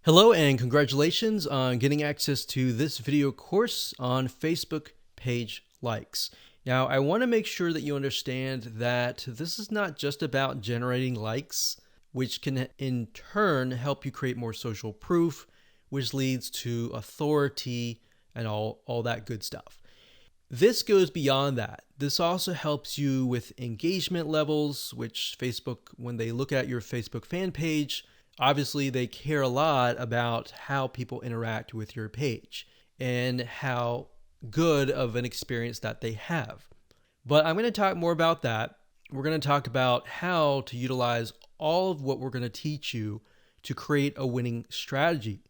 Hello and congratulations on getting access to this video course on Facebook page likes. Now, I want to make sure that you understand that this is not just about generating likes, which can in turn help you create more social proof, which leads to authority and all that good stuff. This goes beyond that. This also helps you with engagement levels, which Facebook, when they look at your Facebook fan page, obviously they care a lot about how people interact with your page and how good of an experience that they have. But I'm going to talk more about that. We're going to talk about how to utilize all of what we're going to teach you to create a winning strategy.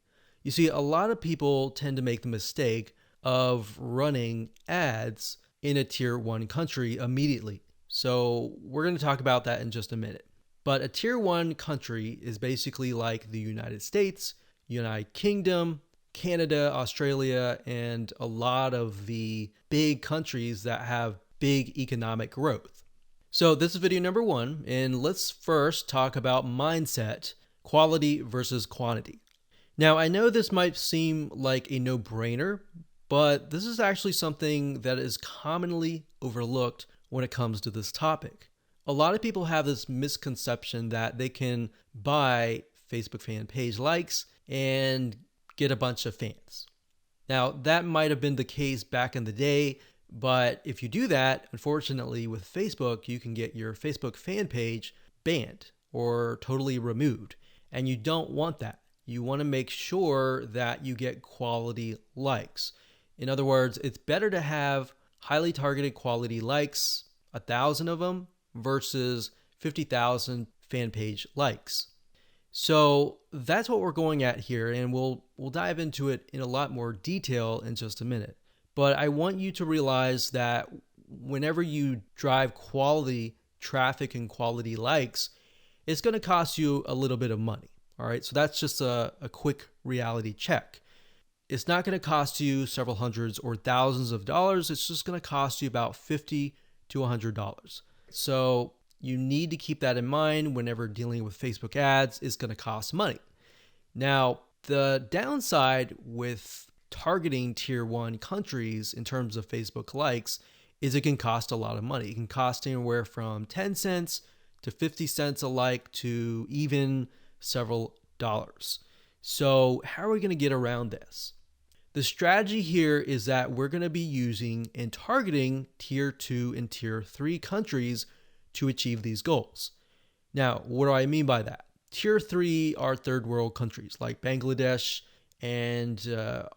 You see, a lot of people tend to make the mistake of running ads in a tier 1 country immediately. So we're going to talk about that in just a minute. But a tier 1 country is basically like the United States, United Kingdom, Canada, Australia, and a lot of the big countries that have big economic growth. So this is video number 1, and let's first talk about mindset, quality versus quantity. Now, I know this might seem like a no-brainer, but this is actually something that is commonly overlooked when it comes to this topic. A lot of people have this misconception that they can buy Facebook fan page likes and get a bunch of fans. Now, that might have been the case back in the day, but if you do that, unfortunately with Facebook, you can get your Facebook fan page banned or totally removed, and you don't want that. You want to make sure that you get quality likes. In other words, it's better to have highly targeted quality likes, 1,000 of them, versus 50,000 fan page likes. So that's what we're going at here, and we'll dive into it in a lot more detail in just a minute. But I want you to realize that whenever you drive quality traffic and quality likes, it's going to cost you a little bit of money. All right, so that's just a quick reality check. It's not going to cost you several hundreds or thousands of dollars. It's just going to cost you about $50 to $100. So you need to keep that in mind whenever dealing with Facebook ads. It's going to cost money. Now, the downside with targeting tier 1 countries in terms of Facebook likes is it can cost a lot of money. It can cost anywhere from 10 cents to 50 cents a like to even several dollars. So how are we going to get around this? The strategy here is that we're going to be using and targeting tier 2 and tier 3 countries to achieve these goals. Now, what do I mean by that? Tier 3 are third world countries like Bangladesh and a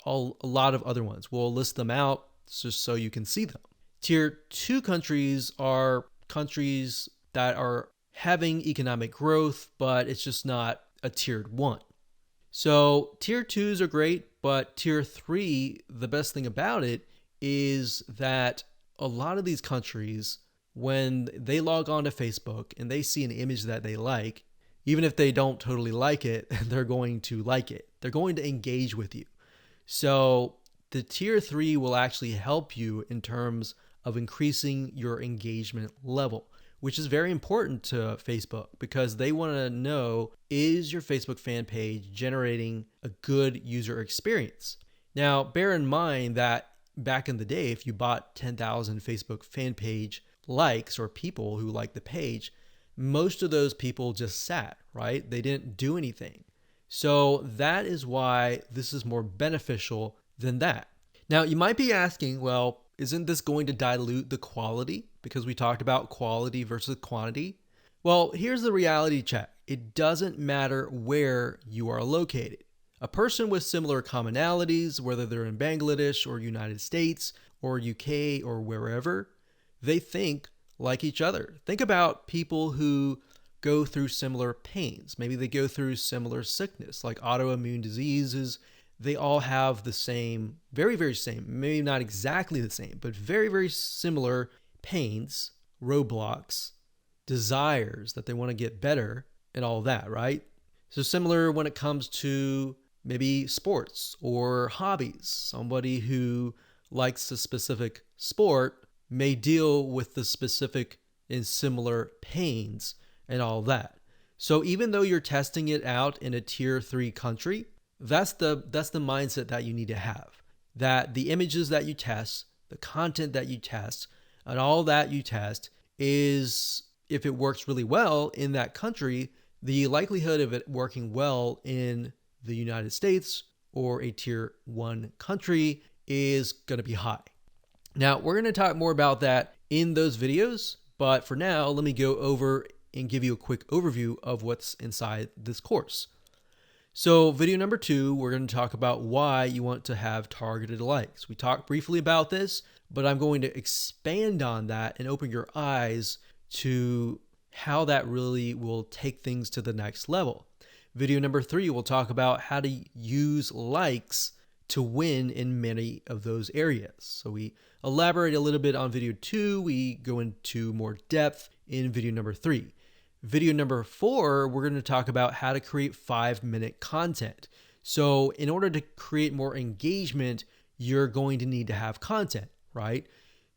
lot of other ones. We'll list them out just so you can see them. Tier 2 countries are countries that are having economic growth, but it's just not a tiered 1. So tier 2s are great, but tier 3, the best thing about it is that a lot of these countries, when they log on to Facebook and they see an image that they like, even if they don't totally like it, they're going to like it. They're going to engage with you. So the tier 3 will actually help you in terms of increasing your engagement level, which is very important to Facebook because they want to know, is your Facebook fan page generating a good user experience? Now, bear in mind that back in the day, if you bought 10,000 Facebook fan page likes or people who like the page, most of those people just sat, right? They didn't do anything. So that is why this is more beneficial than that. Now, you might be asking, well, isn't this going to dilute the quality? Because we talked about quality versus quantity. Well, here's the reality check. It doesn't matter where you are located. A person with similar commonalities, whether they're in Bangladesh or United States or UK or wherever, they think like each other. Think about people who go through similar pains. Maybe they go through similar sickness, like autoimmune diseases. They all have the same, very, very same, maybe not exactly the same, but very, very similar pains, roadblocks, desires that they want to get better and all that, right? So similar when it comes to maybe sports or hobbies. Somebody who likes a specific sport may deal with the specific and similar pains and all that. So even though you're testing it out in a tier 3 country, That's the mindset that you need to have. That the images that you test, the content that you test, and all that you test is, if it works really well in that country, the likelihood of it working well in the United States or a tier 1 country is going to be high. Now, we're going to talk more about that in those videos, but for now, let me go over and give you a quick overview of what's inside this course. So video number 2, we're going to talk about why you want to have targeted likes. We talked briefly about this, but I'm going to expand on that and open your eyes to how that really will take things to the next level. Video number 3, we'll talk about how to use likes to win in many of those areas. So we elaborate a little bit on video 2. We go into more depth in video number 3. Video number 4, we're going to talk about how to create 5-minute content. So in order to create more engagement, you're going to need to have content, right?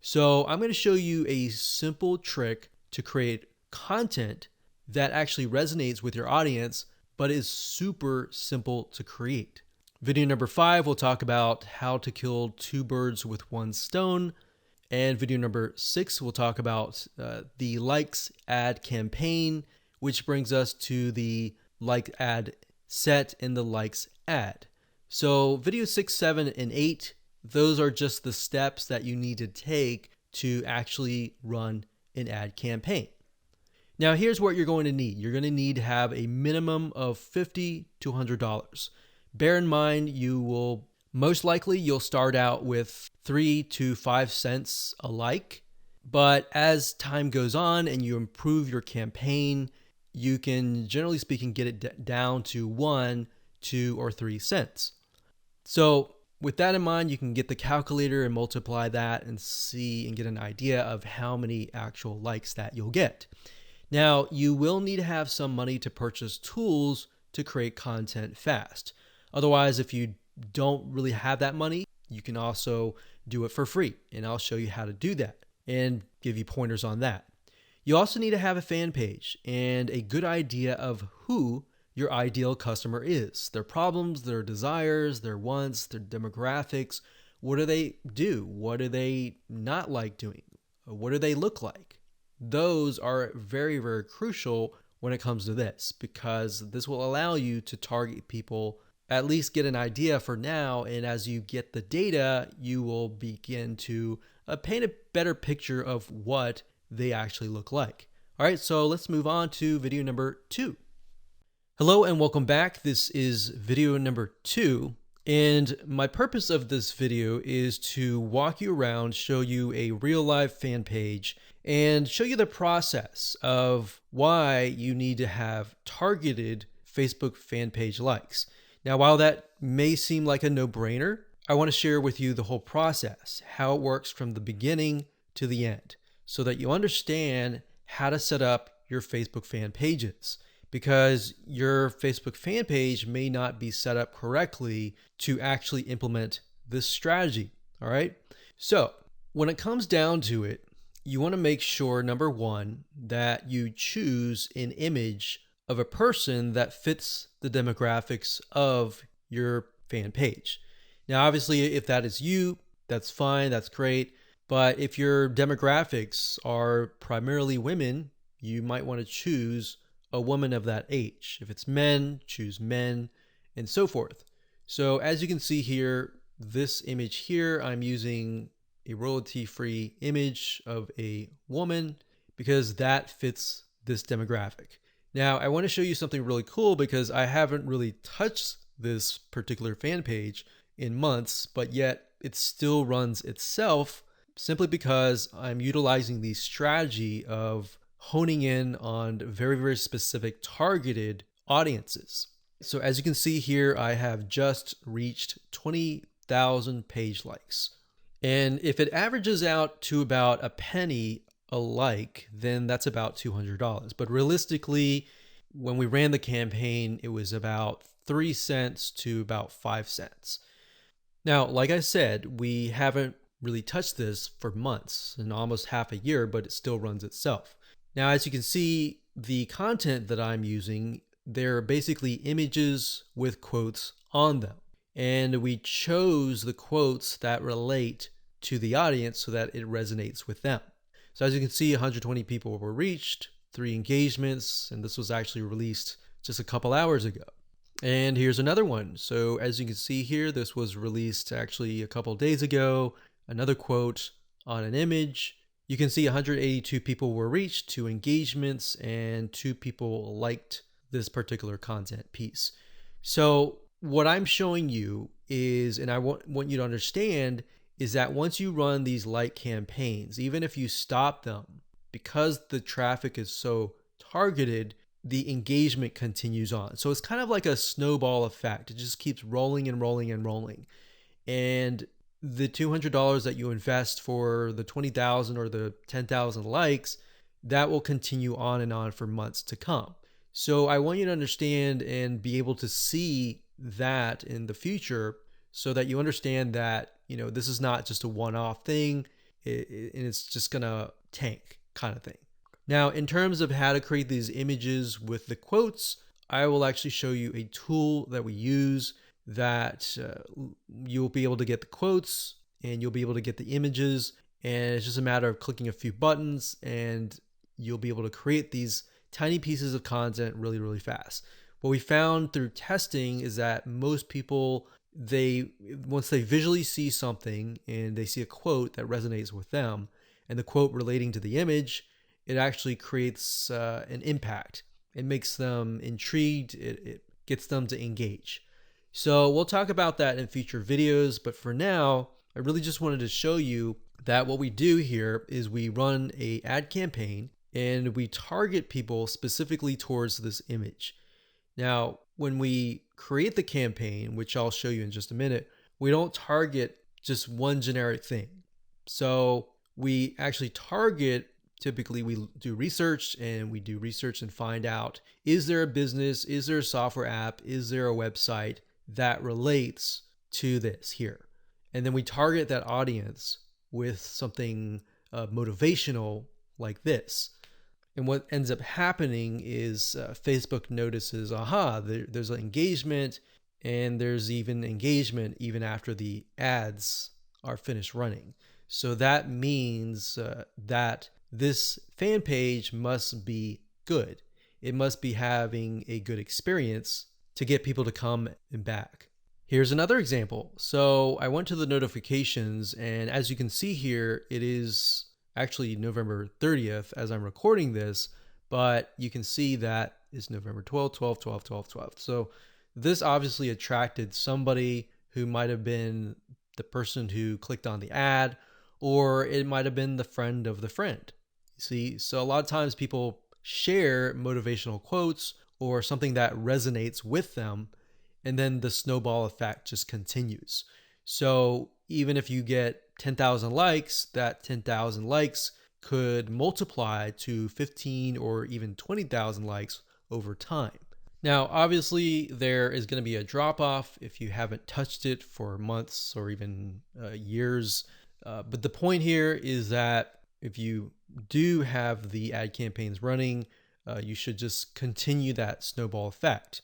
So I'm going to show you a simple trick to create content that actually resonates with your audience, but is super simple to create. Video number 5, we'll talk about how to kill 2 birds with 1 stone. And video number 6, we'll talk about the likes ad campaign, which brings us to the like ad set and the likes ad. So video 6, 7, and 8, those are just the steps that you need to take to actually run an ad campaign. Now, here's what you're going to need. You're going to need to have a minimum of $50 to $100. Bear in mind, most likely you'll start out with 3 to 5 cents a like, but as time goes on and you improve your campaign, you can, generally speaking, get it down to 1, 2, or 3 cents. So with that in mind, you can get the calculator and multiply that and see and get an idea of how many actual likes that you'll get. Now, you will need to have some money to purchase tools to create content fast. Otherwise, if you don't really have that money, you can also do it for free, and I'll show you how to do that and give you pointers on that. You also need to have a fan page and a good idea of who your ideal customer is, their problems, their desires, their wants, their demographics. What do they do? What do they not like doing? What do they look like? Those are very, very crucial when it comes to this, because this will allow you to target people, at least get an idea for now, and as you get the data, you will begin to paint a better picture of what they actually look like. All right, so let's move on to video number 2. Hello and welcome back. This is video number 2, and my purpose of this video is to walk you around, show you a real live fan page, and show you the process of why you need to have targeted Facebook fan page likes. Now, while that may seem like a no-brainer, I want to share with you the whole process, how it works from the beginning to the end, so that you understand how to set up your Facebook fan pages, because your Facebook fan page may not be set up correctly to actually implement this strategy. All right. So when it comes down to it, you want to make sure, number 1, that you choose an image of a person that fits the demographics of your fan page. Now, obviously, if that is you, that's fine, that's great. But if your demographics are primarily women, you might want to choose a woman of that age. If it's men, choose men, and so forth. So as you can see here, this image here, I'm using a royalty-free image of a woman because that fits this demographic. Now, I want to show you something really cool because I haven't really touched this particular fan page in months, but yet it still runs itself simply because I'm utilizing the strategy of honing in on very, very specific targeted audiences. So as you can see here, I have just reached 20,000 page likes. And if it averages out to about a penny a like, then that's about $200. But realistically, when we ran the campaign, it was about 3 cents to about 5 cents. Now, like I said, we haven't really touched this for months and almost half a year, but it still runs itself. Now, as you can see, the content that I'm using they're basically images with quotes on them. And we chose the quotes that relate to the audience so that it resonates with them. So as you can see, 120 people were reached, 3 engagements, and this was actually released just a couple hours ago. And here's another one. So as you can see here, this was released actually a couple days ago. Another quote on an image. You can see 182 people were reached, 2 engagements, and 2 people liked this particular content piece. So what I'm showing you is, and I want you to understand, is that once you run these like campaigns, even if you stop them, because the traffic is so targeted, the engagement continues on. So it's kind of like a snowball effect. It just keeps rolling and rolling and rolling. And the $200 that you invest for the 20,000 or the 10,000 likes, that will continue on for months to come. So I want you to understand and be able to see that in the future so that you understand that, this is not just a one-off thing and it's just gonna tank kind of thing. Now, in terms of how to create these images with the quotes, I will actually show you a tool that we use that you'll be able to get the quotes and you'll be able to get the images, and it's just a matter of clicking a few buttons and you'll be able to create these tiny pieces of content really, really fast. What we found through testing is that most people, once they visually see something and they see a quote that resonates with them and the quote relating to the image, it actually creates an impact. It makes them intrigued. It gets them to engage. So we'll talk about that in future videos, but for now, I really just wanted to show you that what we do here is we run an ad campaign and we target people specifically towards this image. Now, when we create the campaign, which I'll show you in just a minute, we don't target just one generic thing. So we actually target, typically we do research and find out, is there a business, is there a software app, is there a website that relates to this here? And then we target that audience with something motivational like this. And what ends up happening is Facebook notices, there's an engagement, and there's even engagement even after the ads are finished running. So that means that this fan page must be good. It must be having a good experience to get people to come and back. Here's another example. So I went to the notifications, and as you can see here, it is actually November 30th as I'm recording this, but you can see that it's November 12th, 12th, 12th, 12th, 12th. So this obviously attracted somebody who might have been the person who clicked on the ad, or it might have been the friend of the friend. You see, so a lot of times people share motivational quotes or something that resonates with them, and then the snowball effect just continues. So even if you get 10,000 likes, that 10,000 likes could multiply to 15 or even 20,000 likes over time. Now, obviously, there is going to be a drop off if you haven't touched it for months or even years. But the point here is that if you do have the ad campaigns running, you should just continue that snowball effect.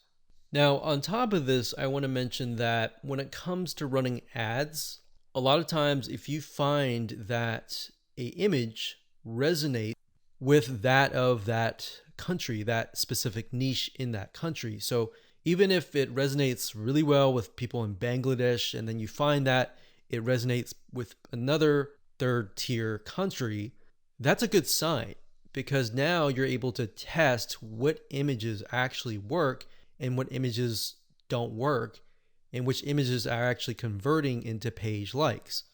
Now, on top of this, I want to mention that when it comes to running ads, a lot of times if you find that an image resonates with that of that country, that specific niche in that country. So even if it resonates really well with people in Bangladesh, and then you find that it resonates with another third tier country, that's a good sign, because now you're able to test what images actually work and what images don't work, and which images are actually converting into page likes.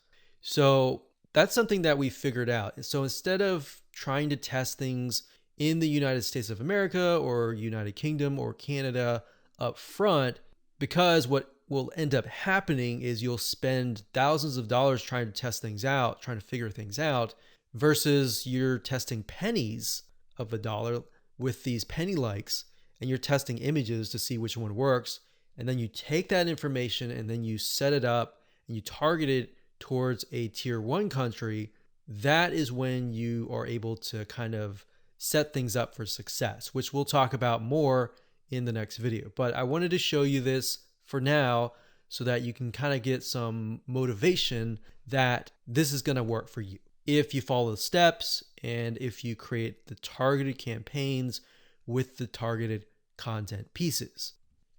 So that's something that we figured out. So instead of trying to test things in the United States of America or United Kingdom or Canada up front, because what will end up happening is you'll spend thousands of dollars trying to test things out, trying to figure things out, versus you're testing pennies of a dollar with these penny likes, and you're testing images to see which one works. And then you take that information and then you set it up and you target it towards a tier 1 country. That is when you are able to kind of set things up for success, which we'll talk about more in the next video. But I wanted to show you this for now so that you can kind of get some motivation that this is going to work for you if you follow the steps and if you create the targeted campaigns with the targeted content pieces.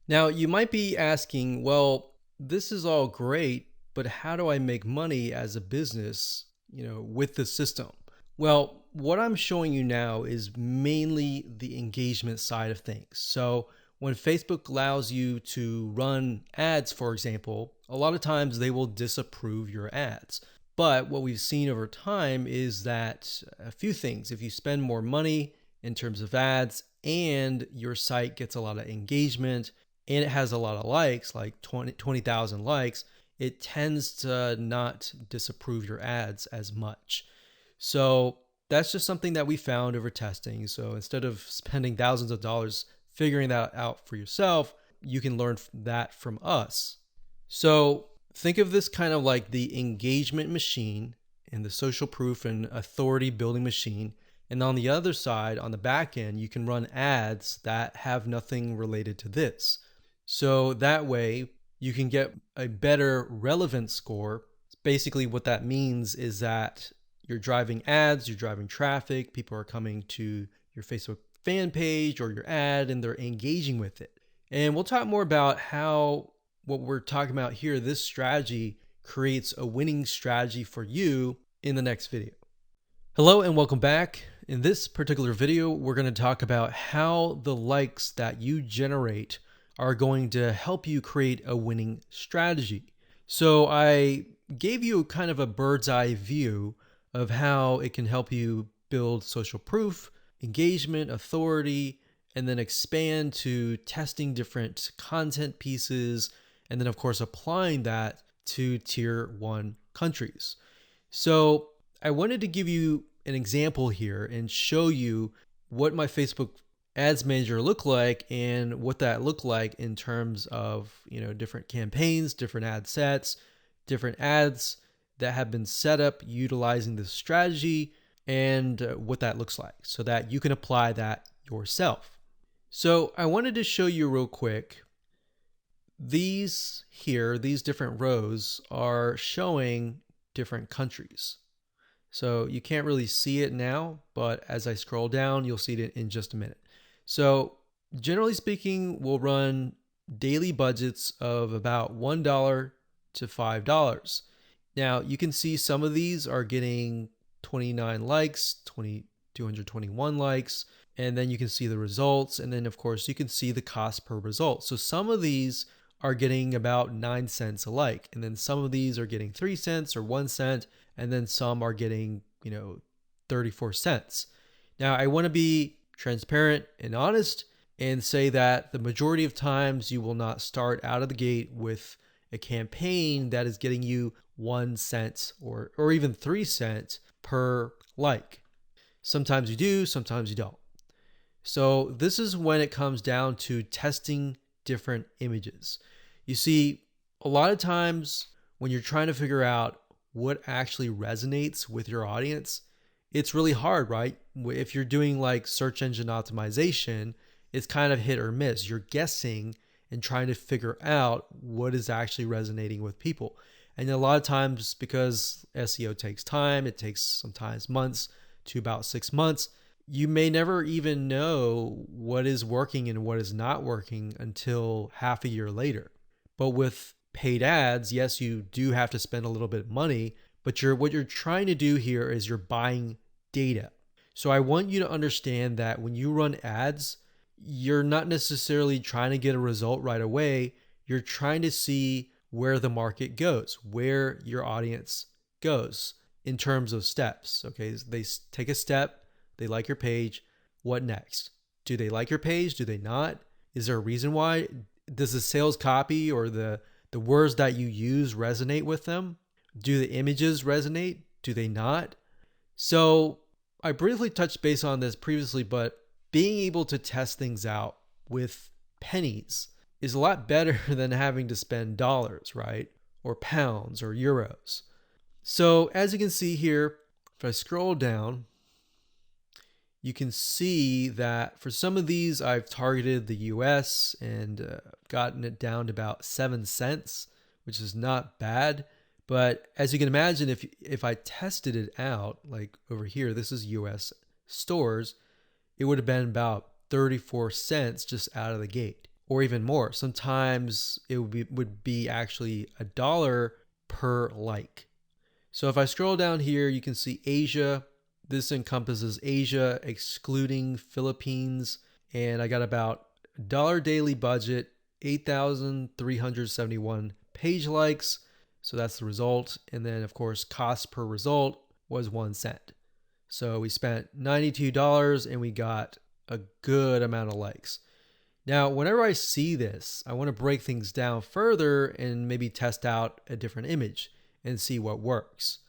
Now, you might be asking, well, this is all great, but how do I make money as a business, with the system? Well, what I'm showing you now is mainly the engagement side of things. So when Facebook allows you to run ads, for example, a lot of times they will disapprove your ads. But what we've seen over time is that a few things, if you spend more money in terms of ads and your site gets a lot of engagement and it has a lot of likes, like 20,000 likes, it tends to not disapprove your ads as much. So that's just something that we found over testing. So instead of spending thousands of dollars figuring that out for yourself, you can learn that from us. So think of this kind of like the engagement machine and the social proof and authority building machine. And on the other side, on the back end, you can run ads that have nothing related to this. So that way you can get a better relevance score. Basically what that means is that you're driving ads, you're driving traffic, people are coming to your Facebook fan page or your ad and they're engaging with it. And we'll talk more about how what we're talking about here, this strategy creates a winning strategy for you in the next video. Hello and welcome back. In this particular video, we're going to talk about how the likes that you generate are going to help you create a winning strategy. So I gave you kind of a bird's eye view of how it can help you build social proof, engagement, authority, and then expand to testing different content pieces, and then of course applying that to tier 1 countries. So I wanted to give you an example here and show you what my Facebook Ads Manager looked like and what that looked like in terms of different campaigns, different ad sets, different ads that have been set up utilizing this strategy, and what that looks like so that you can apply that yourself. So I wanted to show you real quick. These different rows are showing different countries. So you can't really see it now, but as I scroll down, you'll see it in just a minute. So generally speaking, we'll run daily budgets of about $1 to $5. Now you can see some of these are getting 29 likes, 221 likes, and then you can see the results. And then of course you can see the cost per result. So some of these are getting about 9 cents a like. And then some of these are getting 3 cents or 1 cent. And then some are getting, 34 cents. Now I want to be transparent and honest and say that the majority of times you will not start out of the gate with a campaign that is getting you 1 cent or even 3 cents per like. Sometimes you do, sometimes you don't. So this is when it comes down to testing different images. You see, a lot of times when you're trying to figure out what actually resonates with your audience, it's really hard, right? If you're doing like search engine optimization, it's kind of hit or miss. You're guessing and trying to figure out what is actually resonating with people. And a lot of times, because SEO takes time, it takes sometimes months to about 6 months, you may never even know what is working and what is not working until half a year later. But with paid ads, yes, you do have to spend a little bit of money, but what you're trying to do here is you're buying data. So I want you to understand that when you run ads, you're not necessarily trying to get a result right away. You're trying to see where the market goes, where your audience goes in terms of steps. Okay, they take a step, they like your page. What next? Do they like your page? Do they not? Is there a reason why? Does the sales copy or the words that you use resonate with them? Do the images resonate? Do they not? So I briefly touched base on this previously, but being able to test things out with pennies is a lot better than having to spend dollars, right? Or pounds or euros. So as you can see here, if I scroll down, you can see that for some of these, I've targeted the US and gotten it down to about 7 cents, which is not bad. But as you can imagine, if I tested it out, like over here, this is US stores, it would have been about 34 cents just out of the gate, or even more. Sometimes it would be actually $1 per like. So if I scroll down here, you can see Asia. This encompasses Asia, excluding Philippines. And I got about $1 daily budget, 8,371 page likes. So that's the result. And then, of course, cost per result was 1 cent. So we spent $92 and we got a good amount of likes. Now, whenever I see this, I want to break things down further and maybe test out a different image and see what works.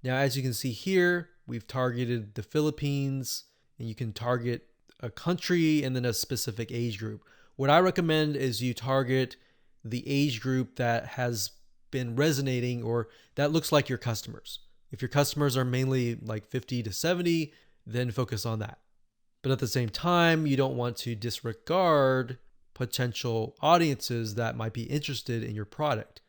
Now, as you can see here, we've targeted the Philippines, and you can target a country and then a specific age group. What I recommend is you target the age group that has been resonating or that looks like your customers. If your customers are mainly like 50 to 70, then focus on that. But at the same time, you don't want to disregard potential audiences that might be interested in your product.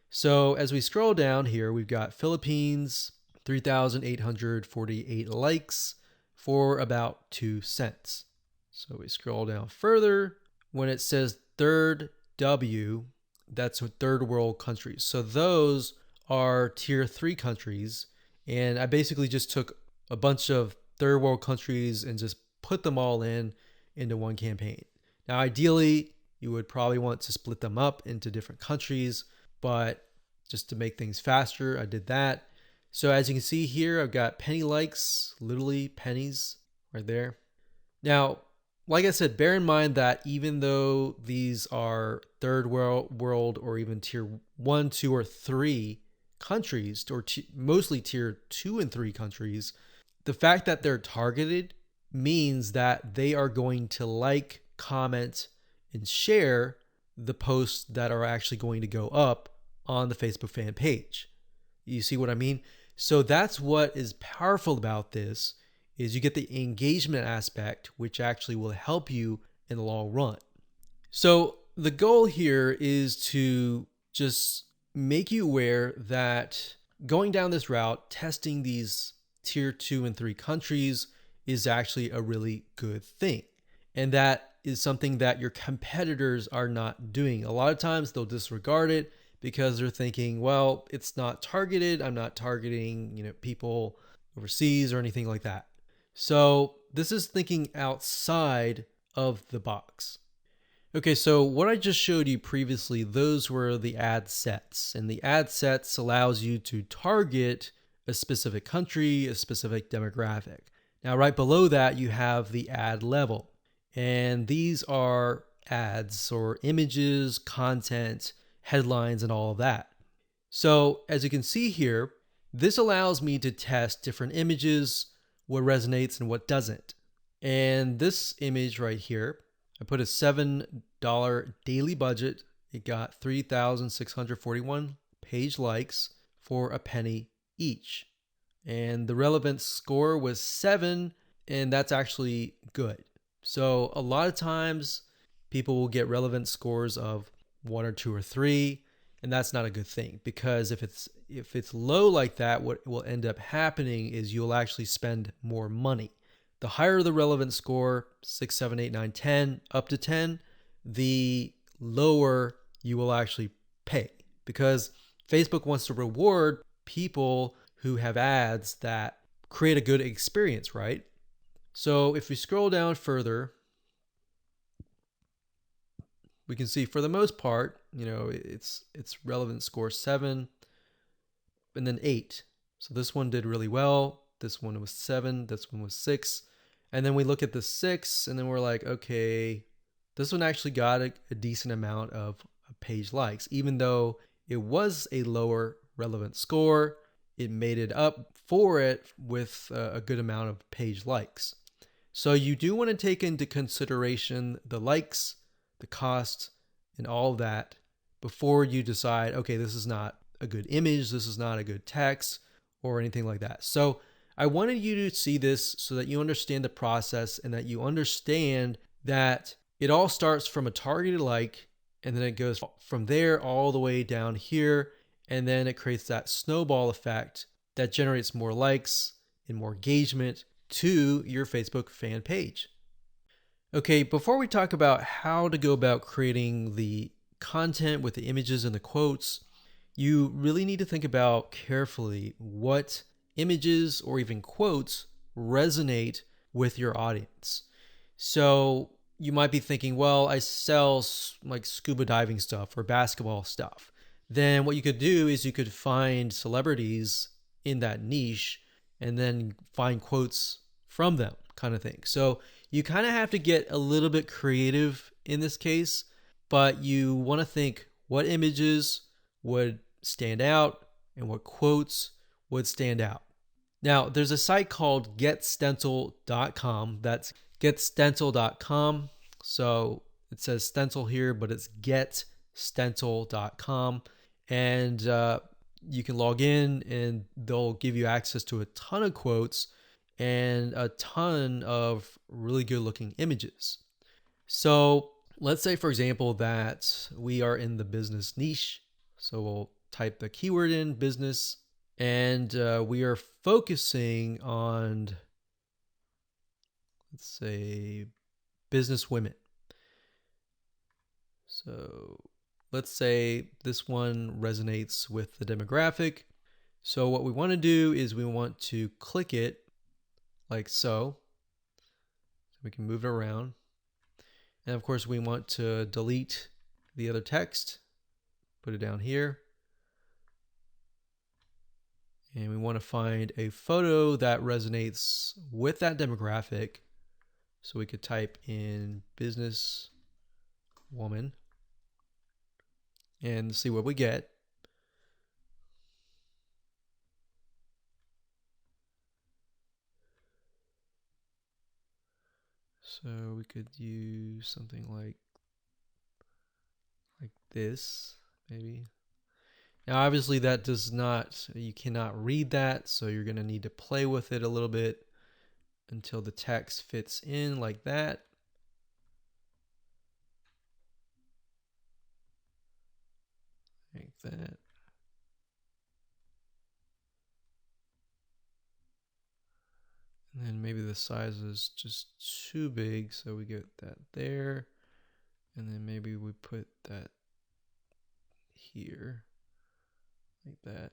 So as we scroll down here, we've got Philippines, 3,848 likes for about 2 cents. So we scroll down further. When it says third W, that's third world countries. So those are tier 3 countries. And I basically just took a bunch of third world countries and just put them all into one campaign. Now, ideally, you would probably want to split them up into different countries, but just to make things faster, I did that. So as you can see here, I've got penny likes, literally pennies right there. Now, like I said, bear in mind that even though these are third world or even tier 1, 2, or 3 countries, or mostly tier 2 and 3 countries, the fact that they're targeted means that they are going to like, comment, and share the posts that are actually going to go up on the Facebook fan page. You see what I mean? So that's what is powerful about this, is you get the engagement aspect, which actually will help you in the long run. So the goal here is to just make you aware that going down this route, testing these tier 2 and 3 countries is actually a really good thing. And that is something that your competitors are not doing. A lot of times they'll disregard it because they're thinking, well, it's not targeted. I'm not targeting, people overseas or anything like that. So this is thinking outside of the box. Okay, so what I just showed you previously, those were the ad sets. And the ad sets allows you to target a specific country, a specific demographic. Now, right below that, you have the ad level. And these are ads or images, content, headlines, and all of that. So as you can see here, this allows me to test different images, what resonates and what doesn't. And this image right here, I put a $7 daily budget. It got 3,641 page likes for a penny each. And the relevance score was 7, and that's actually good. So a lot of times people will get relevance scores of 1 or 2 or 3, and that's not a good thing, because if it's low like that, what will end up happening is you'll actually spend more money. The higher the relevance score, 6, 7, 8, 9, 10, up to 10, the lower you will actually pay, because Facebook wants to reward people who have ads that create a good experience, right? So if we scroll down further, we can see for the most part, it's relevant score 7 and then 8. So this one did really well. This one was 7. This one was 6. And then we look at the 6 and then we're like, okay, this one actually got a decent amount of page likes. Even though it was a lower relevant score, it made it up for it with a good amount of page likes. So you do want to take into consideration the likes, the cost, and all of that before you decide, okay, this is not a good image, this is not a good text, or anything like that. So I wanted you to see this so that you understand the process and that you understand that it all starts from a targeted like, and then it goes from there all the way down here. And then it creates that snowball effect that generates more likes and more engagement to your Facebook fan page. Okay, before we talk about how to go about creating the content with the images and the quotes, you really need to think about carefully what images or even quotes resonate with your audience. So you might be thinking, well, I sell like scuba diving stuff or basketball stuff. Then what you could do is you could find celebrities in that niche and then find quotes from them, kind of thing. So you kind of have to get a little bit creative in this case, but you want to think what images would stand out and what quotes would stand out. Now, there's a site called getstencil.com. That's getstencil.com. So it says stencil here, but it's getstencil.com. And you can log in and they'll give you access to a ton of quotes and a ton of really good looking images. So let's say, for example, that we are in the business niche. So we'll type the keyword in business, and we are focusing on, let's say, business women. So let's say this one resonates with the demographic. So what we want to do is we want to click it like so. We can move it around. And of course, we want to delete the other text, put it down here. And we want to find a photo that resonates with that demographic. So we could type in business woman and see what we get. So we could use something like this, maybe. Now, obviously that does not, you cannot read that. So you're going to need to play with it a little bit until the text fits in like that. Like that. And then maybe the size is just too big, so we get that there. And then maybe we put that here, like that.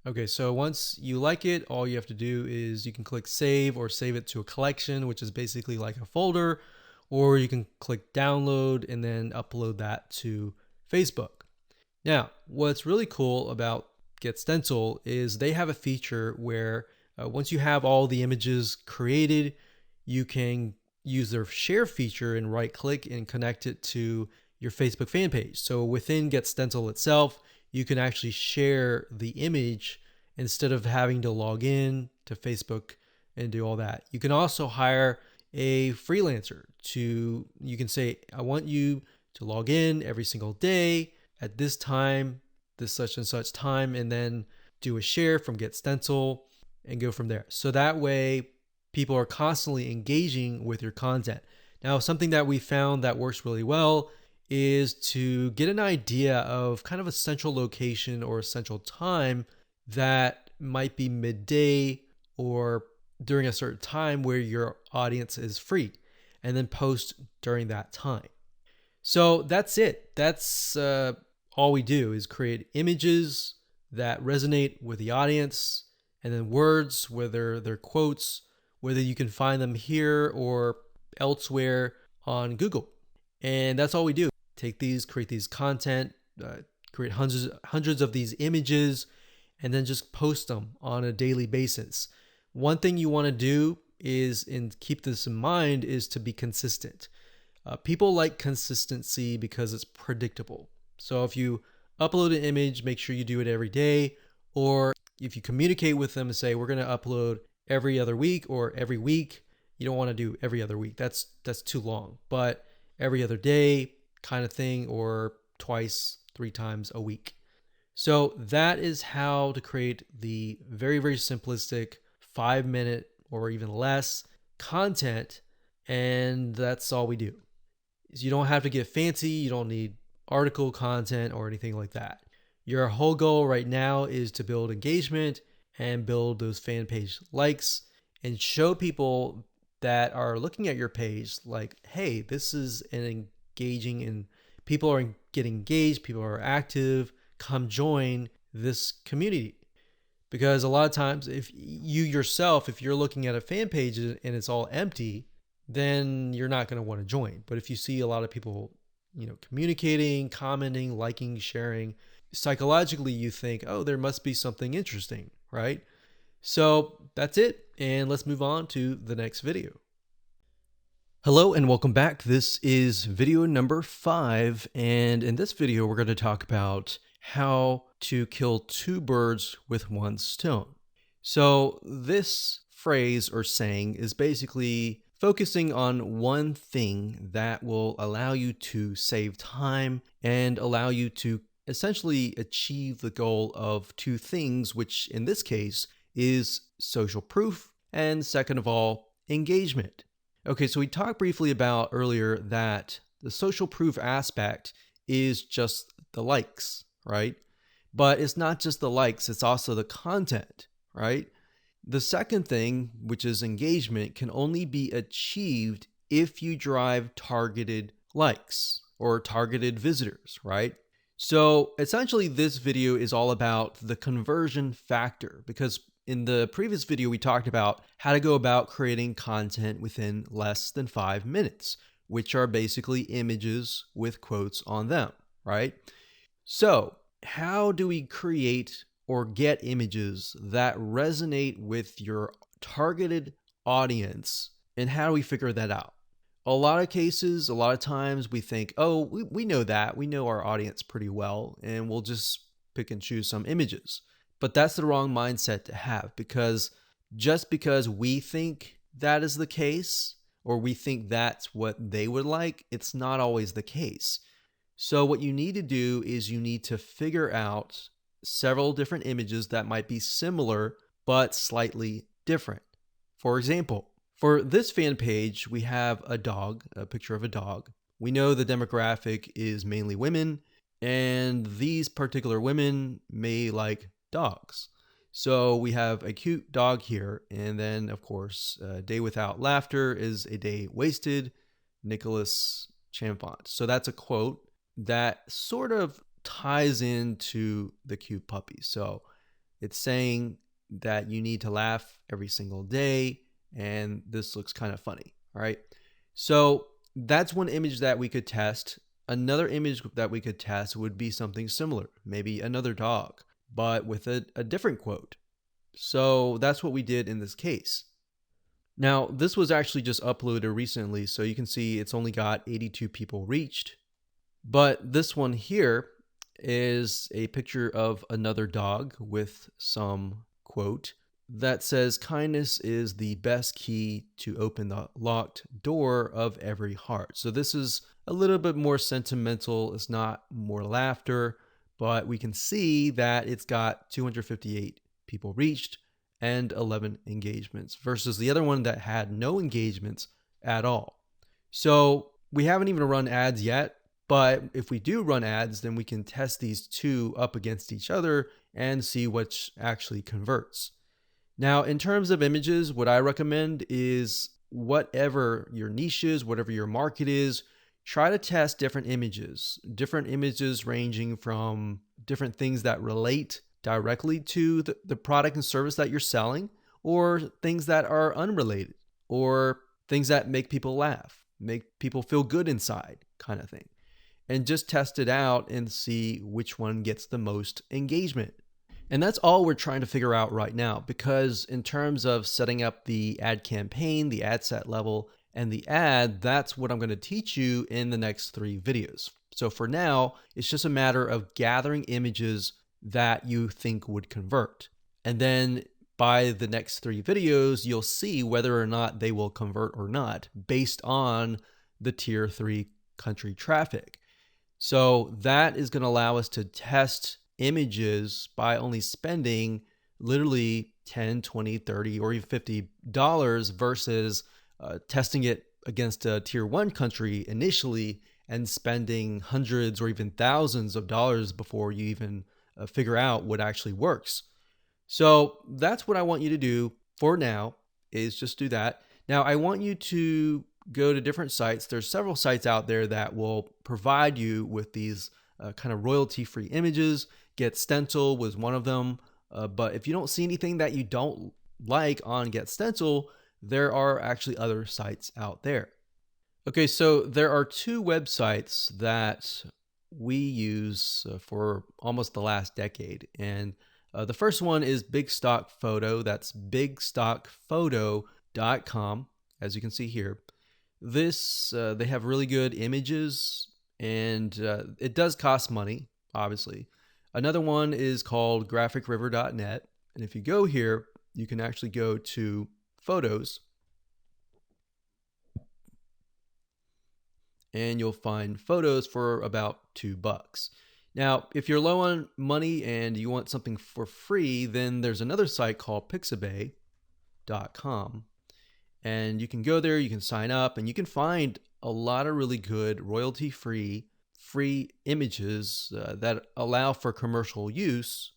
Okay, so once you like it, all you have to do is you can click save or save it to a collection, which is basically like a folder, or you can click download and then upload that to Facebook. Now, what's really cool about GetStencil is they have a feature where once you have all the images created, you can use their share feature and right click and connect it to your Facebook fan page. So within GetStencil itself, you can actually share the image instead of having to log in to Facebook and do all that. You can also hire a freelancer you can say, I want you to log in every single day at this time, this such and such time, and then do a share from GetStencil and go from there. So that way people are constantly engaging with your content. Now, something that we found that works really well is to get an idea of kind of a central location or a central time that might be midday or during a certain time where your audience is free, and then post during that time. So that's it. That's all we do is create images that resonate with the audience, and then words, whether they're quotes, whether you can find them here or elsewhere on Google. And that's all we do. Take these, create these content, create hundreds of these images, and then just post them on a daily basis. One thing you want to do is, and keep this in mind, is to be consistent. People like consistency because it's predictable. So if you upload an image, make sure you do it every day. Or if you communicate with them and say, we're going to upload every other week or every week, you don't want to do every other week. That's too long. But every other day kind of thing, or twice, 3 times a week. So that is how to create the very, very simplistic 5 minute or even less content. And that's all we do. Is you don't have to get fancy. You don't need article content or anything like that. Your whole goal right now is to build engagement and build those fan page likes and show people that are looking at your page like, hey, this is an engaging and people are getting engaged, people are active, come join this community. Because a lot of times if you yourself, if you're looking at a fan page and it's all empty, then you're not going to want to join. But if you see a lot of people, communicating, commenting, liking, sharing, psychologically you think, oh, there must be something interesting, right? So that's it. And let's move on to the next video. Hello and welcome back. This is video number 5. And in this video, we're going to talk about how to kill 2 birds with 1 stone. So this phrase or saying is basically focusing on one thing that will allow you to save time and allow you to essentially achieve the goal of 2 things, which in this case is social proof and, second of all, engagement. Okay, so we talked briefly about earlier that the social proof aspect is just the likes, right? But it's not just the likes, it's also the content, right? The second thing, which is engagement, can only be achieved if you drive targeted likes or targeted visitors, right? So essentially this video is all about the conversion factor, because in the previous video, we talked about how to go about creating content within less than 5 minutes, which are basically images with quotes on them, right? So how do we create or get images that resonate with your targeted audience, and how do we figure that out? A lot of cases, a lot of times we think, oh, we know that. We know our audience pretty well, and we'll just pick and choose some images. But that's the wrong mindset to have, because just because we think that is the case, or we think that's what they would like, it's not always the case. So what you need to do is you need to figure out several different images that might be similar, but slightly different. For example, for this fan page, we have a dog, a picture of a dog. We know the demographic is mainly women, and these particular women may like dogs. So we have a cute dog here, and then of course, a day without laughter is a day wasted, Nicholas Chamfont. So that's a quote that sort of ties into the cute puppy. So it's saying that you need to laugh every single day, and this looks kind of funny, all right? So that's one image that we could test. Another image that we could test would be something similar, maybe another dog, but with a different quote. So that's what we did in this case. Now, this was actually just uploaded recently, so you can see it's only got 82 people reached. But this one here is a picture of another dog with some quote that says, kindness is the best key to open the locked door of every heart. So this is a little bit more sentimental. It's not more laughter, but we can see that it's got 258 people reached and 11 engagements versus the other one that had no engagements at all. So we haven't even run ads yet, but if we do run ads, then we can test these 2 up against each other and see which actually converts. Now, in terms of images, what I recommend is whatever your niche is, whatever your market is, try to test different images ranging from different things that relate directly to the product and service that you're selling, or things that are unrelated, or things that make people laugh, make people feel good inside, kind of thing. And just test it out and see which one gets the most engagement. And that's all we're trying to figure out right now, because in terms of setting up the ad campaign, the ad set level, and the ad, that's what I'm going to teach you in the next 3 videos. So for now, it's just a matter of gathering images that you think would convert. And then by the next 3 videos, you'll see whether or not they will convert or not based on the tier 3 country traffic. So that is going to allow us to test images by only spending literally 10, 20, 30, or even $50 versus testing it against a tier one country initially and spending hundreds or even thousands of dollars before you even figure out what actually works. So that's what I want you to do for now, is just do that. Now I want you to go to different sites. There's several sites out there that will provide you with these kind of royalty-free images. Get Stencil was one of them. But if you don't see anything that you don't like on Get Stencil, there are actually other sites out there. Okay, so there are two websites that we use for almost the last decade. And the first one is Big Stock Photo. That's bigstockphoto.com, as you can see here. This, they have really good images, and it does cost money, obviously. Another one is called graphicriver.net. And if you go here, you can actually go to photos and you'll find photos for about $2. Now, if you're low on money and you want something for free, then there's another site called pixabay.com. And you can go there, you can sign up, and you can find a lot of really good royalty-free images that allow for commercial use.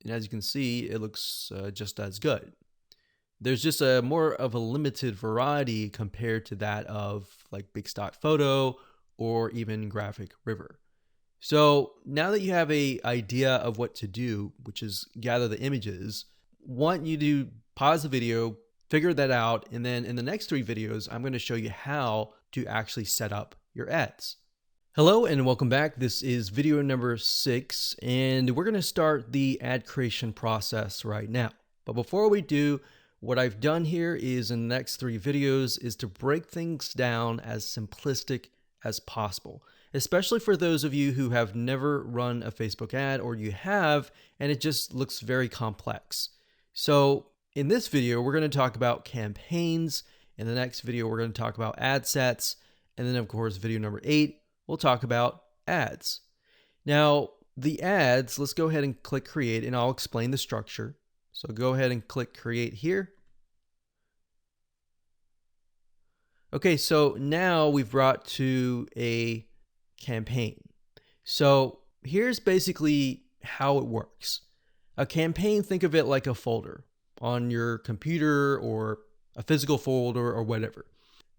And as you can see, it looks just as good. There's just a more of a limited variety compared to that of like Big Stock Photo or even Graphic River. So now that you have an idea of what to do, which is gather the images, want you to pause the video, figure that out, and then in the next 3 videos, I'm going to show you how to actually set up your ads. Hello and welcome back. This is video number 6, and we're going to start the ad creation process right now. But before we do, what I've done here is in the next 3 videos is to break things down as simplistic as possible, especially for those of you who have never run a Facebook ad, or you have and it just looks very complex. So in this video, we're going to talk about campaigns. In the next video, we're going to talk about ad sets. And then of course, video number 8, we'll talk about ads. Now the ads, let's go ahead and click create and I'll explain the structure. So go ahead and click create here. Okay, so now we've brought to a campaign. So here's basically how it works. A campaign, think of it like a folder on your computer or a physical folder or whatever.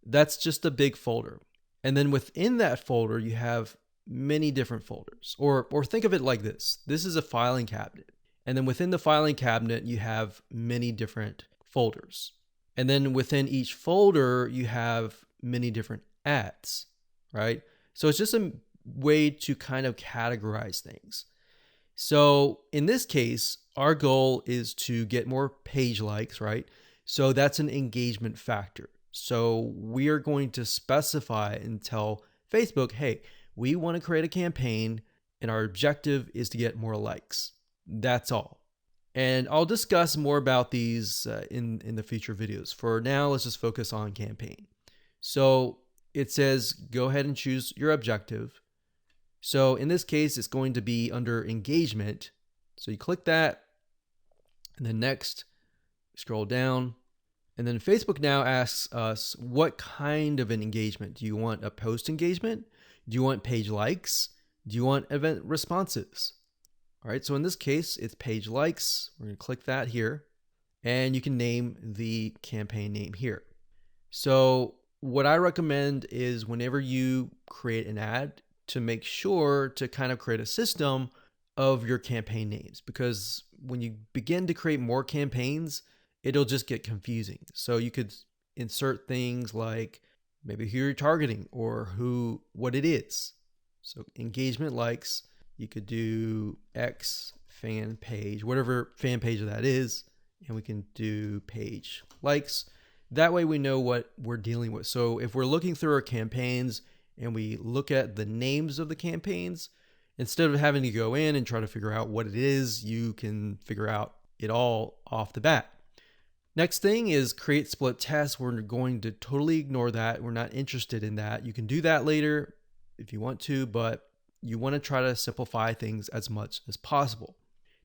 That's just a big folder. And then within that folder, you have many different folders. Or think of it like this. This is a filing cabinet. And then within the filing cabinet, you have many different folders. And then within each folder, you have many different ads, right? So it's just a way to kind of categorize things. So in this case, our goal is to get more page likes, right? So that's an engagement factor. So we are going to specify and tell Facebook, hey, we want to create a campaign and our objective is to get more likes. That's all. And I'll discuss more about these in the future videos. For now, let's just focus on campaign. So it says, go ahead and choose your objective. So in this case, it's going to be under engagement. So you click that and then next, scroll down. And then Facebook now asks us, what kind of an engagement? Do you want a post engagement? Do you want page likes? Do you want event responses? All right, so in this case, it's page likes. We're going to click that here, and you can name the campaign name here. So what I recommend is whenever you create an ad, to make sure to kind of create a system of your campaign names, because when you begin to create more campaigns, it'll just get confusing. So you could insert things like maybe who you're targeting or what it is. So engagement likes. You could do X fan page, whatever fan page that is, and we can do page likes. That way we know what we're dealing with. So if we're looking through our campaigns and we look at the names of the campaigns, instead of having to go in and try to figure out what it is, you can figure out it all off the bat. Next thing is create split tests. We're going to totally ignore that. We're not interested in that. You can do that later if you want to, but you want to try to simplify things as much as possible.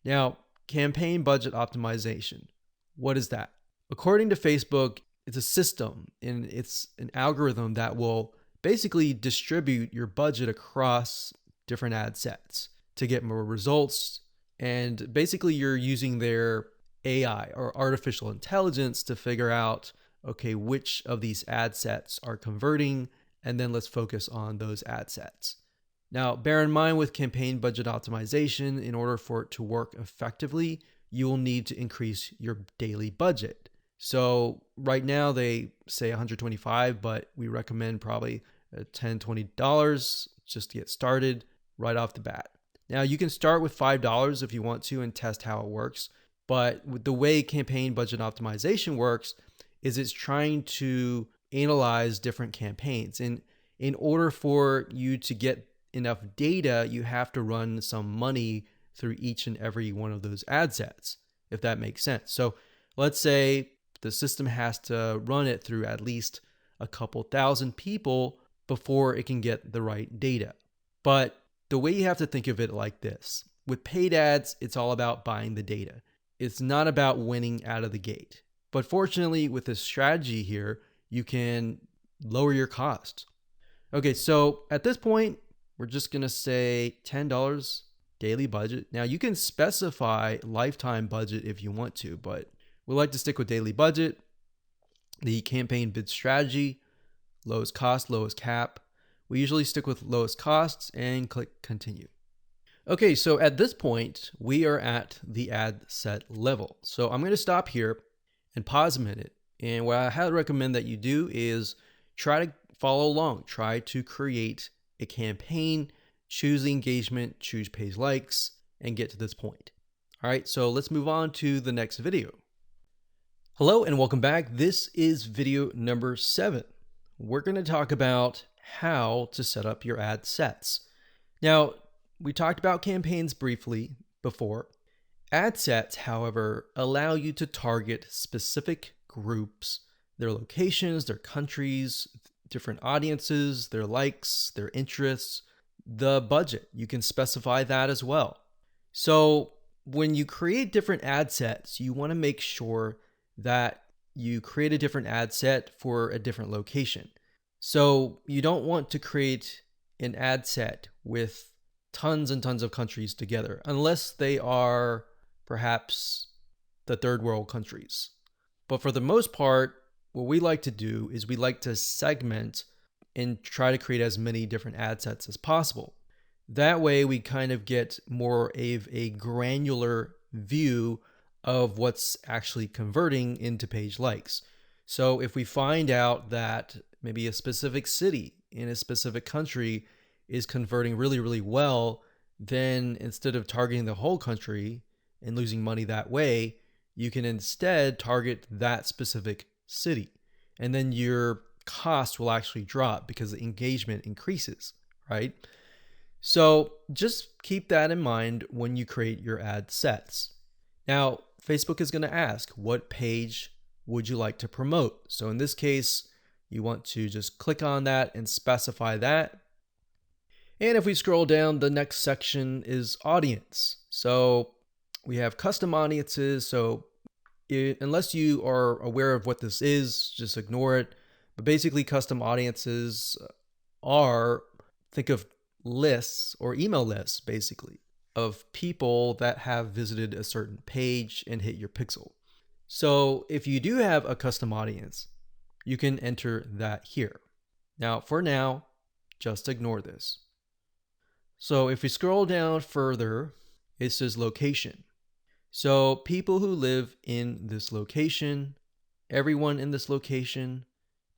Now, campaign budget optimization. What is that? According to Facebook, it's a system and it's an algorithm that will basically distribute your budget across different ad sets to get more results. And basically, you're using their AI or artificial intelligence to figure out, okay, which of these ad sets are converting, and then let's focus on those ad sets. Now, bear in mind with campaign budget optimization, in order for it to work effectively, you will need to increase your daily budget. So right now they say $125, but we recommend probably $10, $20 just to get started right off the bat. Now you can start with $5 if you want to and test how it works. But with the way campaign budget optimization works is it's trying to analyze different campaigns. And in order for you to get enough data, you have to run some money through each and every one of those ad sets, if that makes sense. So let's say the system has to run it through at least a couple thousand people before it can get the right data. But the way you have to think of it like this, with paid ads, it's all about buying the data. It's not about winning out of the gate. But fortunately, with this strategy here, you can lower your cost. Okay, so at this point, we're just going to say $10 daily budget. Now, you can specify lifetime budget if you want to, but we like to stick with daily budget. The campaign bid strategy, lowest cost, lowest cap. We usually stick with lowest costs and click continue. Okay, so at this point, we are at the ad set level. So I'm going to stop here and pause a minute. And what I highly recommend that you do is try to follow along. Try to create a campaign, choose the engagement, choose page likes, and get to this point. All right, so let's move on to the next video. Hello and welcome back. This is video number 7. We're going to talk about how to set up your ad sets. Now, we talked about campaigns briefly before. Ad sets, however, allow you to target specific groups, their locations, their countries, different audiences, their likes, their interests, the budget. You can specify that as well. So when you create different ad sets, you want to make sure that you create a different ad set for a different location. So you don't want to create an ad set with tons and tons of countries together, unless they are perhaps the third world countries. But for the most part, what we like to do is we like to segment and try to create as many different ad sets as possible. That way we kind of get more of a granular view of what's actually converting into page likes. So if we find out that maybe a specific city in a specific country is converting really, really well, then instead of targeting the whole country and losing money that way, you can instead target that specific city. And then your cost will actually drop because the engagement increases, right? So just keep that in mind when you create your ad sets. Now, Facebook is going to ask, what page would you like to promote? So in this case, you want to just click on that and specify that. And if we scroll down, the next section is audience. So we have custom audiences. So unless you are aware of what this is, just ignore it. But basically, custom audiences are, think of lists or email lists, basically, of people that have visited a certain page and hit your pixel. So if you do have a custom audience, you can enter that here. Now, for now, just ignore this. So if we scroll down further, it says location. So people who live in this location, everyone in this location,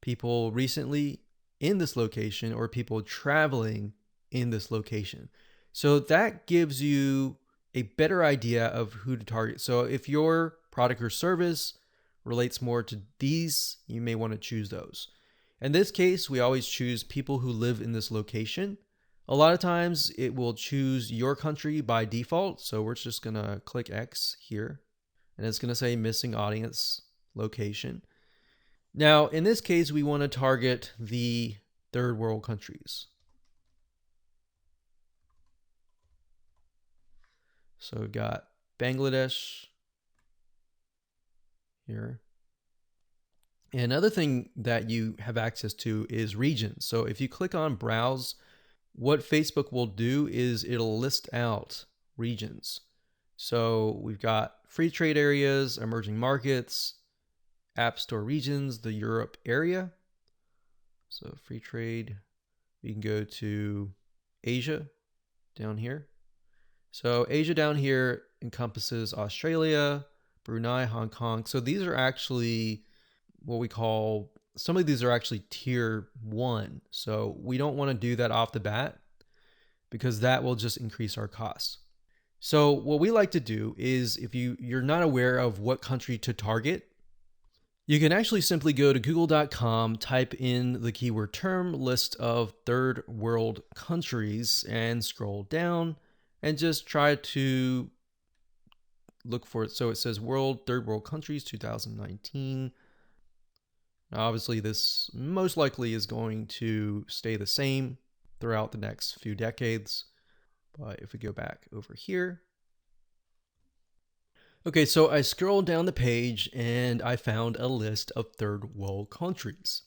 people recently in this location, or people traveling in this location. So that gives you a better idea of who to target. So if your product or service relates more to these, you may want to choose those. In this case, we always choose people who live in this location. A lot of times it will choose your country by default. So we're just going to click X here and it's going to say missing audience location. Now, in this case, we want to target the third world countries. So we've got Bangladesh here. And another thing that you have access to is regions. So if you click on browse, what Facebook will do is it'll list out regions. So we've got free trade areas, emerging markets, app store regions, the Europe area. So free trade, we can go to Asia down here. So Asia down here encompasses Australia, Brunei, Hong Kong. So these are actually what we call, some of these are actually tier 1. So we don't want to do that off the bat because that will just increase our costs. So what we like to do is, if you're not aware of what country to target, you can actually simply go to google.com, type in the keyword term list of third world countries, and scroll down and just try to look for it. So it says third world countries 2019. Now, obviously, this most likely is going to stay the same throughout the next few decades. But if we go back over here. Okay, so I scrolled down the page and I found a list of third world countries.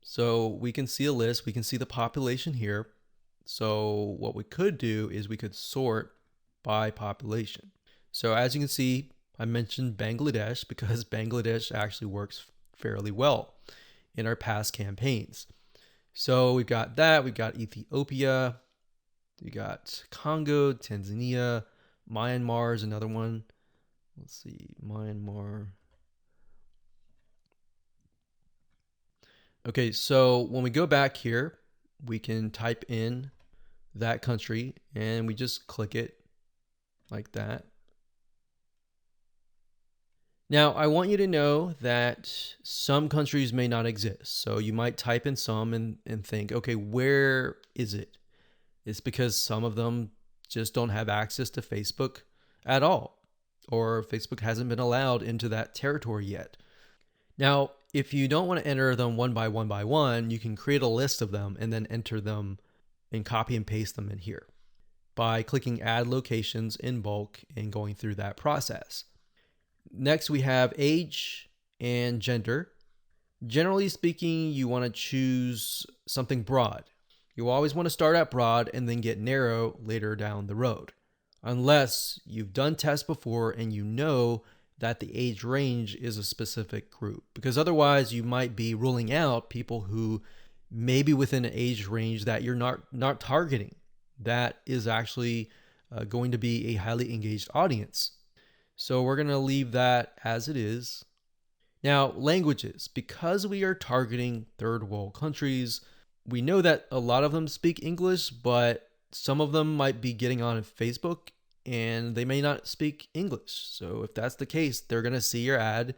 So we can see a list, we can see the population here. So what we could do is we could sort by population. So as you can see, I mentioned Bangladesh because Bangladesh actually works fairly well in our past campaigns. So we've got that, we've got Ethiopia, we got Congo, Tanzania, Myanmar is another one. Let's see, Myanmar. Okay, so when we go back here, we can type in that country and we just click it like that. Now, I want you to know that some countries may not exist. So you might type in some and think, okay, where is it? It's because some of them just don't have access to Facebook at all, or Facebook hasn't been allowed into that territory yet. Now, if you don't want to enter them one by one, you can create a list of them and then enter them and copy and paste them in here by clicking add locations in bulk and going through that process. Next, we have age and gender. Generally speaking, you want to choose something broad. You always want to start at broad and then get narrow later down the road, unless you've done tests before and you know that the age range is a specific group, because otherwise you might be ruling out people who may be within an age range that you're not targeting. That is actually going to be a highly engaged audience. So we're going to leave that as it is. Now, languages. Because we are targeting third world countries, we know that a lot of them speak English, but some of them might be getting on Facebook and they may not speak English. So if that's the case, they're going to see your ad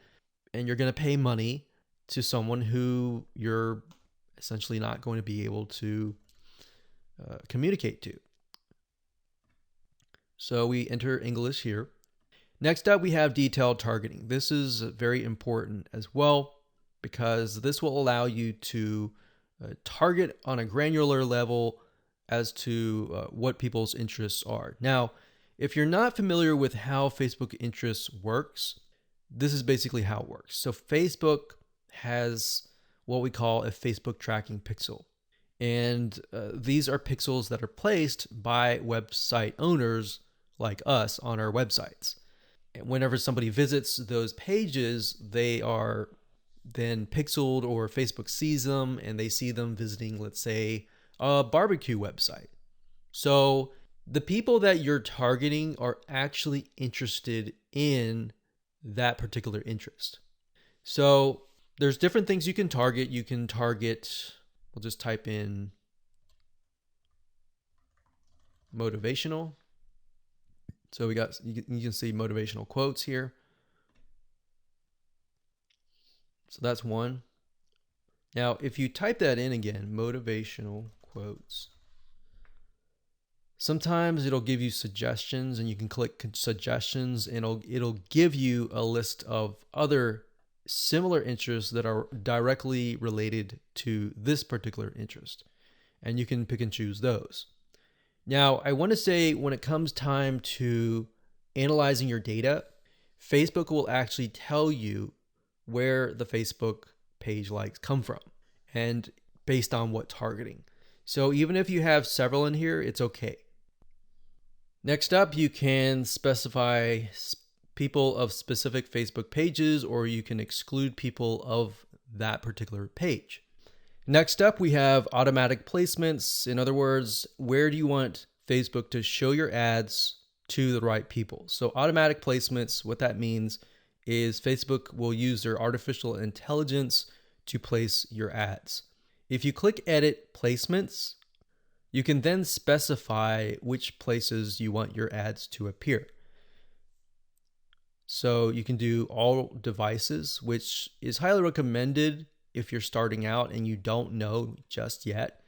and you're going to pay money to someone who you're essentially not going to be able to communicate to. So we enter English here. Next up, we have detailed targeting. This is very important as well because this will allow you to target on a granular level as to what people's interests are. Now, if you're not familiar with how Facebook interests works, this is basically how it works. So Facebook has what we call a Facebook tracking pixel. And these are pixels that are placed by website owners like us on our websites. Whenever somebody visits those pages, they are then pixeled, or Facebook sees them and they see them visiting, let's say, a barbecue website. So the people that you're targeting are actually interested in that particular interest. So there's different things you can target. You can target, we'll just type in motivational. So you can see motivational quotes here. So that's one. Now, if you type that in again, motivational quotes, sometimes it'll give you suggestions and you can click suggestions and it'll give you a list of other similar interests that are directly related to this particular interest. And you can pick and choose those. Now, I want to say when it comes time to analyzing your data, Facebook will actually tell you where the Facebook page likes come from and based on what targeting. So even if you have several in here, it's okay. Next up, you can specify people of specific Facebook pages, or you can exclude people of that particular page. Next up, we have automatic placements. In other words, where do you want Facebook to show your ads to the right people? So automatic placements, what that means is Facebook will use their artificial intelligence to place your ads. If you click Edit Placements, you can then specify which places you want your ads to appear. So you can do all devices, which is highly recommended if you're starting out and you don't know just yet.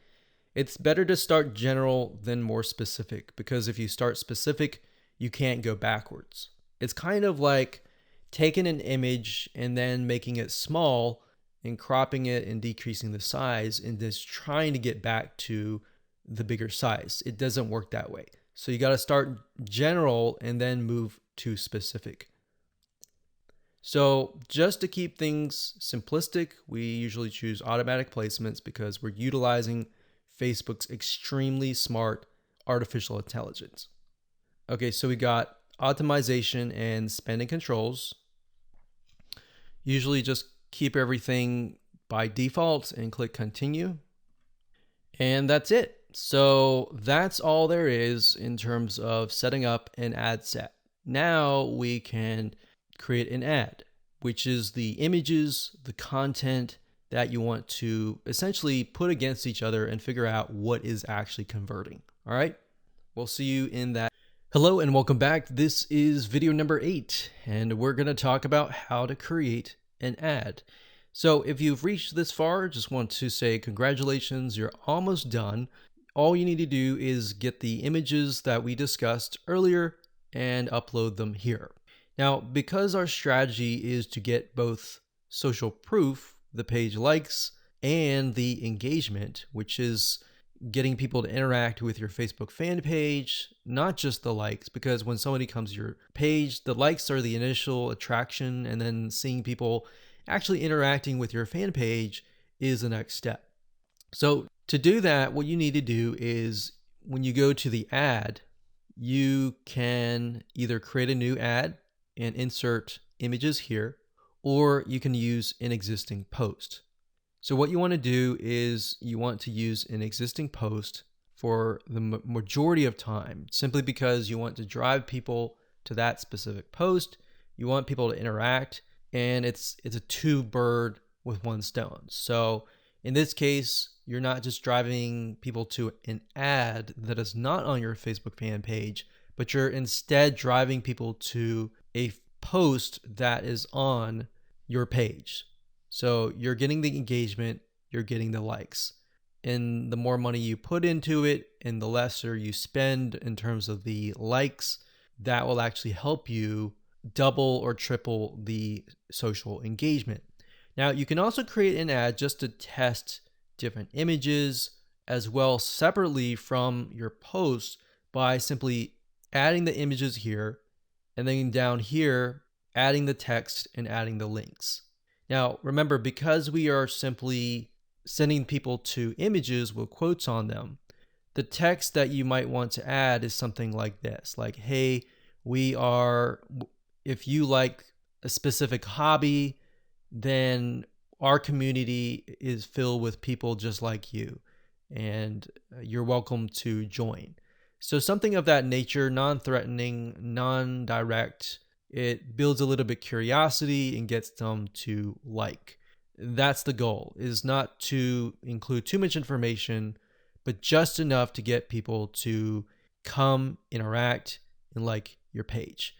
It's better to start general than more specific, because if you start specific, you can't go backwards. It's kind of like taking an image and then making it small and cropping it and decreasing the size and just trying to get back to the bigger size. It doesn't work that way. So you got to start general and then move to specific. So just to keep things simplistic, we usually choose automatic placements because we're utilizing Facebook's extremely smart artificial intelligence. Okay, so we got optimization and spending controls. Usually just keep everything by default and click continue. And that's it. So that's all there is in terms of setting up an ad set. Now we can create an ad, which is the images, the content that you want to essentially put against each other and figure out what is actually converting. All right, we'll see you in that. Hello and welcome back. This is video number 8, and we're going to talk about how to create an ad. So if you've reached this far, just want to say congratulations, you're almost done. All you need to do is get the images that we discussed earlier and upload them here. Now, because our strategy is to get both social proof, the page likes, and the engagement, which is getting people to interact with your Facebook fan page, not just the likes, because when somebody comes to your page, the likes are the initial attraction, and then seeing people actually interacting with your fan page is the next step. So to do that, what you need to do is when you go to the ad, you can either create a new ad and insert images here, or you can use an existing post. So what you want to do is you want to use an existing post for the majority of time, simply because you want to drive people to that specific post. You want people to interact, and it's a two bird with one stone. So in this case, you're not just driving people to an ad that is not on your Facebook fan page, but you're instead driving people to a post that is on your page. So you're getting the engagement, you're getting the likes. And the more money you put into it and the lesser you spend in terms of the likes, that will actually help you double or triple the social engagement. Now, you can also create an ad just to test different images as well separately from your post by simply adding the images here, and then down here, adding the text and adding the links. Now, remember, because we are simply sending people to images with quotes on them, the text that you might want to add is something like this, like, hey, if you like a specific hobby, then our community is filled with people just like you, and you're welcome to join. So something of that nature, non-threatening, non-direct. It builds a little bit curiosity and gets them to like. That's the goal, is not to include too much information, but just enough to get people to come, interact, and like your page.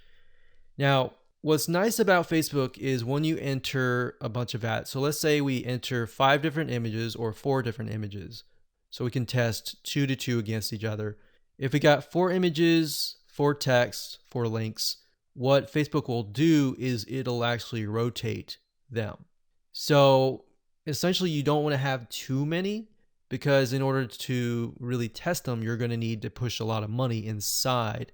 Now, what's nice about Facebook is when you enter a bunch of ads. So let's say we enter 5 different images or 4 different images. So we can test 2 to 2 against each other. If we got 4 images, 4 texts, 4 links, what Facebook will do is it'll actually rotate them. So essentially you don't want to have too many, because in order to really test them, you're going to need to push a lot of money inside.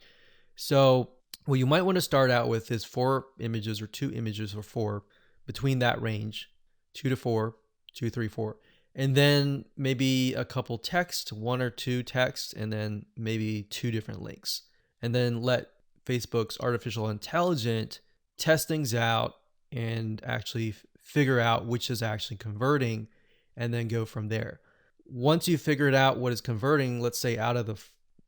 So What you might want to start out with is 4 images or 2 images or 4, between that range, 2 to 4, 2, 3, 4. And then maybe a couple text, 1 or 2 text, and then maybe 2 different links. And then let Facebook's artificial intelligence test things out and actually figure out which is actually converting, and then go from there. Once you figured out what is converting, let's say out of the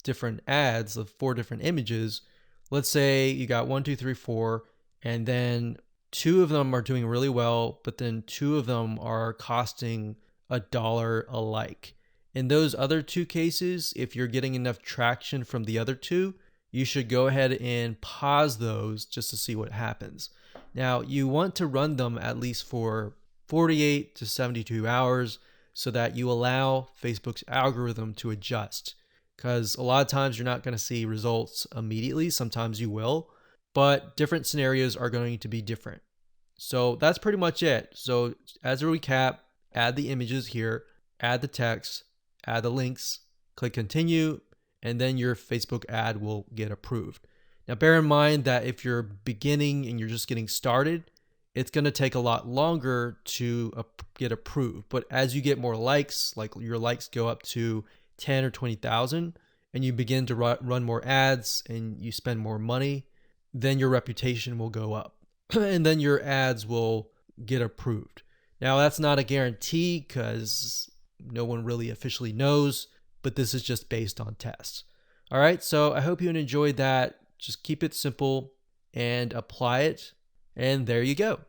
different ads of 4 different images, let's say you got 1, 2, 3, 4, and then 2 of them are doing really well, but then 2 of them are costing $1 alike. In those other 2 cases, if you're getting enough traction from the other 2, you should go ahead and pause those just to see what happens. Now, you want to run them at least for 48 to 72 hours so that you allow Facebook's algorithm to adjust. Because a lot of times you're not going to see results immediately. Sometimes you will, but different scenarios are going to be different. So that's pretty much it. So as a recap, add the images here, add the text, add the links, click continue, and then your Facebook ad will get approved. Now, bear in mind that if you're beginning and you're just getting started, it's going to take a lot longer to get approved. But as you get more likes, like your likes go up to 10 or 20,000, and you begin to run more ads and you spend more money, then your reputation will go up and then your ads will get approved. Now, that's not a guarantee because no one really officially knows, but this is just based on tests. All right, so I hope you enjoyed that. Just keep it simple and apply it, and there you go.